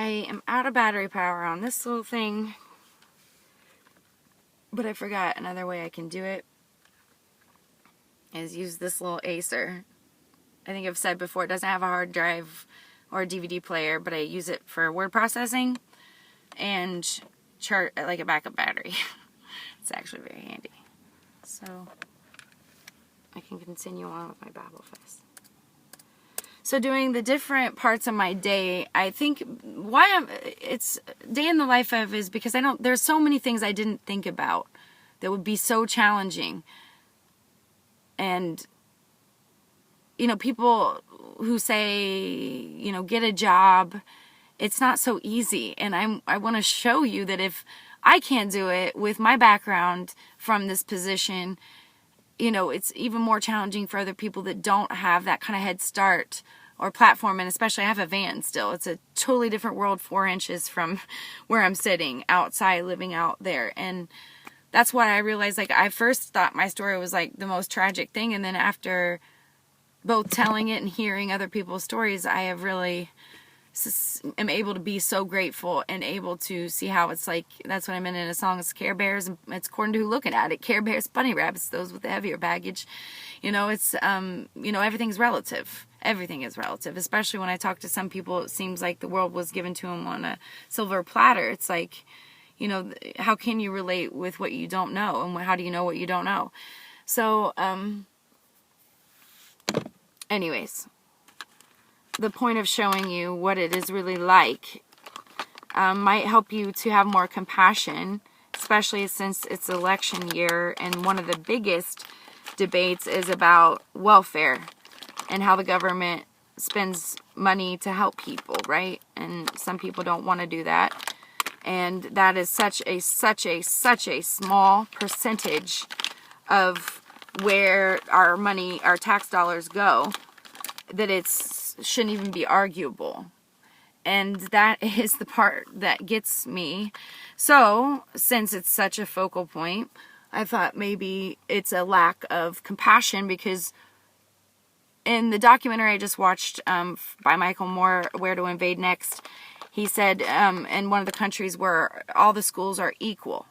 I am out of battery power on this little thing, but I forgot another way I can do it is use this little Acer. I think I've said before, it doesn't have a hard drive or a DVD player, but I use it for word processing and chart like a backup battery. It's actually very handy. So I can continue on with my Babel Fest. So doing the different parts of my day, I think it's day in the life of is because there's so many things I didn't think about that would be so challenging. And, people who say, get a job, it's not so easy. And I want to show you that if I can't do it with my background from this position, it's even more challenging for other people that don't have that kind of head start or platform. And especially I have a van still. It's a totally different world 4 inches from where I'm sitting outside, living out there. And that's what I realized. Like, I first thought my story was like the most tragic thing. And then after both telling it and hearing other people's stories, I have really am able to be so grateful and able to see how it's like. That's what I meant in a song. It's Care Bears, and it's according to who looking at it. Care Bears, bunny rabbits, those with the heavier baggage. It's everything's relative. Everything is relative. Especially when I talk to some people, it seems like the world was given to them on a silver platter. It's like, how can you relate with what you don't know, and how do you know what you don't know? So, anyways. The point of showing you what it is really like might help you to have more compassion, especially since it's election year, and one of the biggest debates is about welfare and how the government spends money to help people, right? And some people don't want to do that, and that is such a small percentage of where our money, our tax dollars go, that shouldn't even be arguable. And that is the part that gets me. So, since it's such a focal point, I thought maybe it's a lack of compassion, because in the documentary I just watched by Michael Moore, Where to Invade Next, he said in one of the countries where all the schools are equal.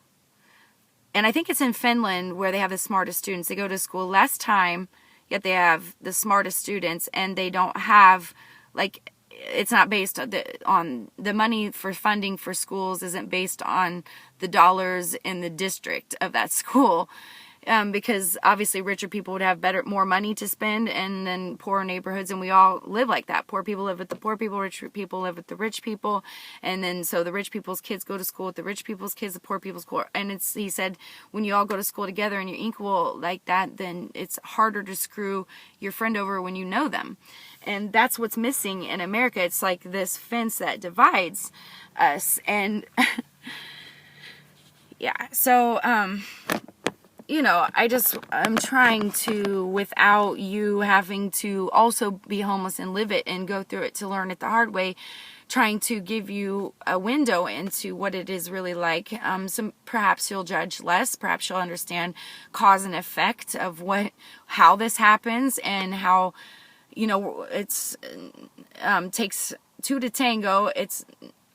And I think it's in Finland where they have the smartest students. They go to school less time, yet they have the smartest students, and they don't have, like, it's not based on the money for funding for schools isn't based on the dollars in the district of that school. Because obviously richer people would have more money to spend, and then poorer neighborhoods, and we all live like that. Poor people live with the poor people, rich people live with the rich people, and then so the rich people's kids go to school with the rich people's kids, the poor people's school. And he said, when you all go to school together and you're equal like that, then it's harder to screw your friend over when you know them. And that's what's missing in America. It's like this fence that divides us. And yeah, so I'm trying to, without you having to also be homeless and live it and go through it to learn it the hard way, trying to give you a window into what it is really like. So perhaps you'll judge less, perhaps you'll understand cause and effect of how this happens, and how, it's takes two to tango. It's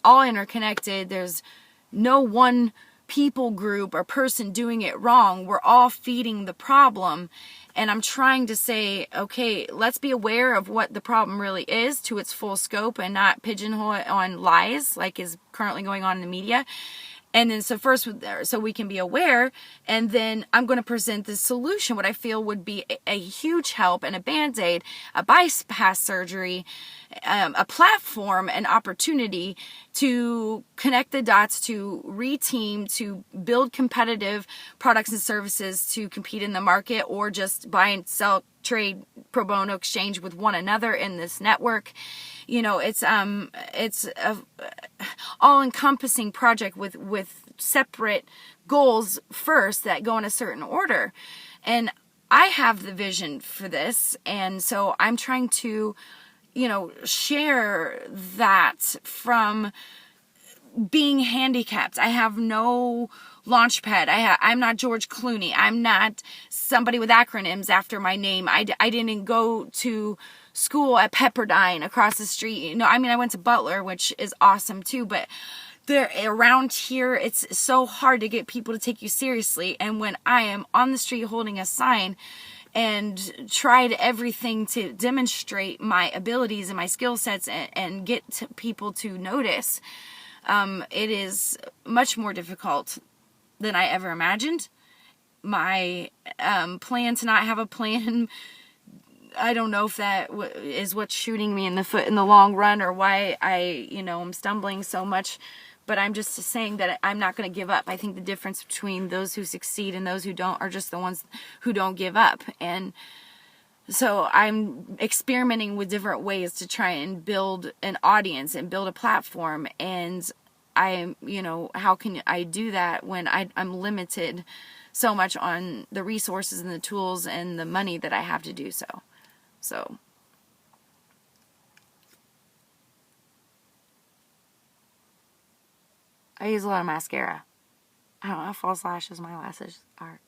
all interconnected. There's no one people group or person doing it wrong. We're all feeding the problem. And I'm trying to say, okay, let's be aware of what the problem really is to its full scope, and not pigeonhole it on lies like is currently going on in the media. And then so we can be aware, and then I'm going to present the solution, what I feel would be a huge help, and a Band-Aid, a bypass surgery, a platform, an opportunity to connect the dots, to reteam, to build competitive products and services to compete in the market, or just buy and sell, trade, pro bono, exchange with one another in this network. It's a all-encompassing project with separate goals first that go in a certain order. And I have the vision for this, and so I'm trying to, share that from being handicapped. I have no launch pad. I'm not George Clooney. I'm not somebody with acronyms after my name. I didn't go to school at Pepperdine across the street. You know, I mean, I went to Butler, which is awesome too, but there around here, it's so hard to get people to take you seriously. And when I am on the street holding a sign and tried everything to demonstrate my abilities and my skill sets and get people to notice, it is much more difficult than I ever imagined. My plan to not have a plan, I don't know if that is what's shooting me in the foot in the long run, or why I, am stumbling so much. But I'm just saying that I'm not going to give up. I think the difference between those who succeed and those who don't are just the ones who don't give up. And so I'm experimenting with different ways to try and build an audience and build a platform. And how can I do that when I'm limited so much on the resources and the tools and the money that I have to do so. So I use a lot of mascara. I don't have false lashes. My lashes are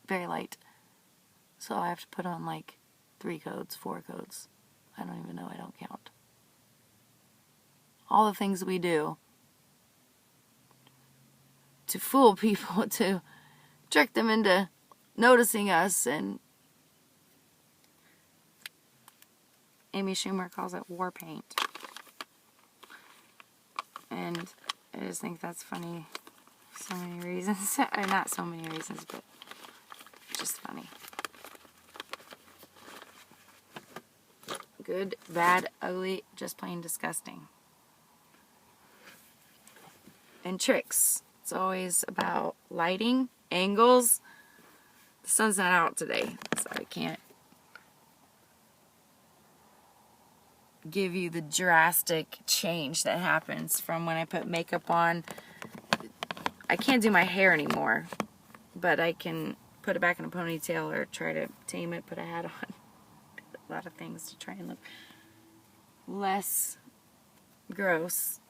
very light. So I have to put on like 3 coats, 4 coats. I don't even know. I don't count. All the things we do to fool people, to trick them into noticing us. And Amy Schumer calls it war paint. And I just think that's funny for so many reasons. Not so many reasons, but just funny. Good, bad, ugly, just plain disgusting. And tricks. It's always about lighting, angles. The sun's not out today, so I can't give you the drastic change that happens from when I put makeup on. I can't do my hair anymore, but I can put it back in a ponytail or try to tame it, put a hat on. A lot of things to try and look less gross,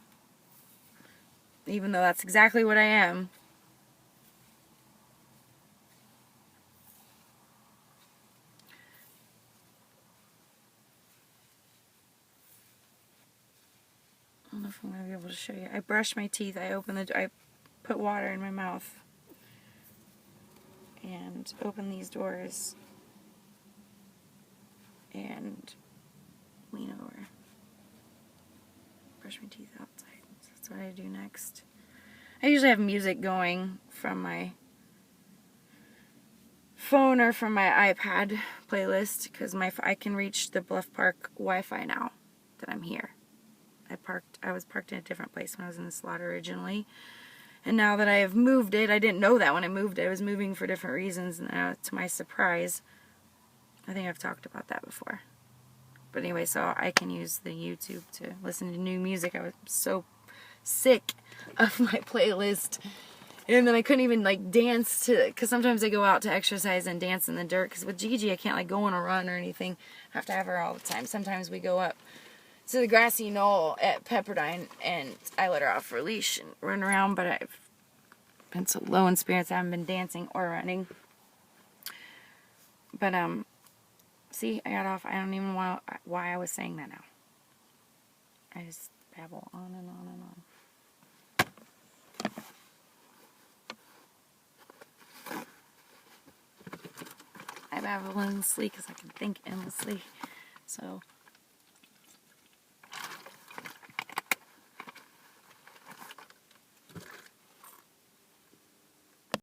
even though that's exactly what I am. I don't know if I'm going to be able to show you. I brushed my teeth. I put water in my mouth and open these doors and lean over. Brush my teeth outside. So that's what I do next. I usually have music going from my phone or from my iPad playlist because I can reach the Bluff Park Wi-Fi now that I'm here. I was parked in a different place when I was in this lot originally. And now that I have moved it, I didn't know that when I moved it. I was moving for different reasons. And now, to my surprise, I think I've talked about that before. But anyway, so I can use the YouTube to listen to new music. I was so sick of my playlist. And then I couldn't even dance because sometimes I go out to exercise and dance in the dirt. Because with Gigi, I can't go on a run or anything. I have to have her all the time. Sometimes we go up to the grassy knoll at Pepperdine and I let her off her leash and run around, but I've been so low in spirits I haven't been dancing or running. But see, I got off. I don't even know why I was saying that now. I just babble on and on and on. I babble endlessly because I can think endlessly. So